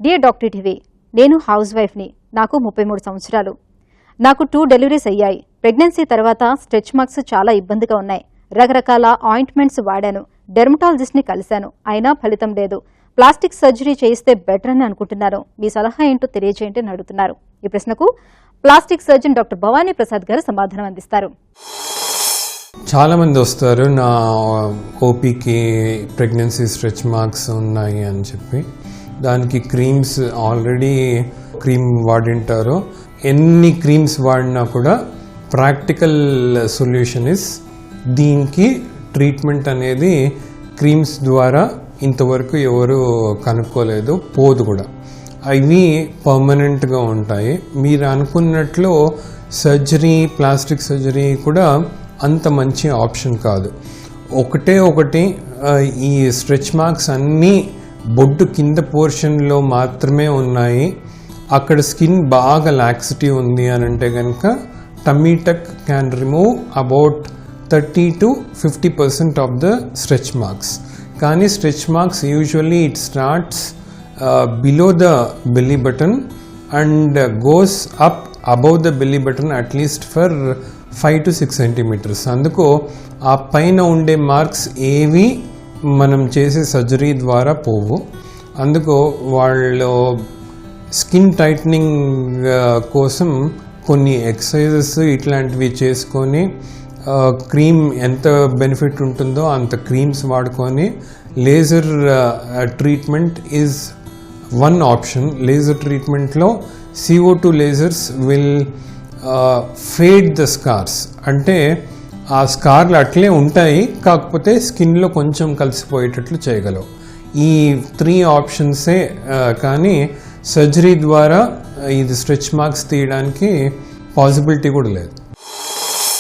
Dear doctor TV, నేను house వైఫ్ని. నాకు 33 సంవత్సరాలు. నాకు 2 డెలివరీస్ అయ్యాయి. ప్రెగ్నెన్సీ తర్వాత స్ట్రెచ్ మార్క్స్ చాలా ఇబ్బందిగా ఉన్నాయి. రకరకాల ఆయింట్మెంట్స్ వాడాను. డెర్మటాలజిస్ట్ని కలిశాను. అయినా ఫలితం లేదు. ప్లాస్టిక్ సర్జరీ చేయిస్తే బెటర్ అని అనుకుంటున్నాను. మీ సలహా ఏంటో తెలియజేయండి అని అడుగుతున్నారు. ఈ ప్రశ్నకు plastic surgeon doctor Bhavani Prasad గారు సమాధానం అందిస్తారు. చాలా మంది వస్తారు నా ఓపీకి ప్రెగ్నెన్సీ స్ట్రెచ్ మార్క్స్ ఉన్నాయి అని చెప్పి. దానికి క్రీమ్స్ ఆల్రెడీ క్రీమ్ వాడింటారు. ఎన్ని క్రీమ్స్ వాడినా కూడా ప్రాక్టికల్ సొల్యూషన్ ఇస్ దీనికి ట్రీట్మెంట్ అనేది క్రీమ్స్ ద్వారా ఇంతవరకు ఎవరు కనుక్కోలేదు, పోదు కూడా. అవి పర్మనెంట్గా ఉంటాయి. మీరు అనుకున్నట్లు సర్జరీ, ప్లాస్టిక్ సర్జరీ కూడా అంత మంచి ఆప్షన్ కాదు. ఒకటి ఈ స్ట్రెచ్ మార్క్స్ అన్నీ బొడ్డు కింద పోర్షన్లో మాత్రమే ఉన్నాయి, అక్కడ స్కిన్ బాగా లాక్సిటీ ఉంది అని అంటే కనుక tummy tuck can remove about 30 to 50% off the stretch marks. కానీ stretch marks usually it starts below the belly button and goes up above the belly button at least for 5 to 6 centimeters. అందుకు ఆ పైన ఉండే marks ఏవి మనం చేసే surgery ద్వారా పోవు. అందుకు వాళ్ళు స్కిన్ టైట్నింగ్ కోసం కొన్ని ఎక్సర్సైజెస్ ఇట్లాంటివి చేసుకొని క్రీమ్ ఎంత బెనిఫిట్ ఉంటుందో అంత క్రీమ్స్ వాడుకొని laser treatment is one option. Laser ట్రీట్మెంట్లో CO2 lasers will fade the scars. అంటే ఆ స్కార్లు అట్లే ఉంటాయి, కాకపోతే స్కిన్లో కొంచెం కలిసిపోయేటట్లు చేయగలవు. ఈ 3 ఆప్షన్సే కానీ సర్జరీ ద్వారా ఇది స్ట్రెచ్ మార్క్స్ తీయడానికి పాసిబిలిటీ కూడా లేదు.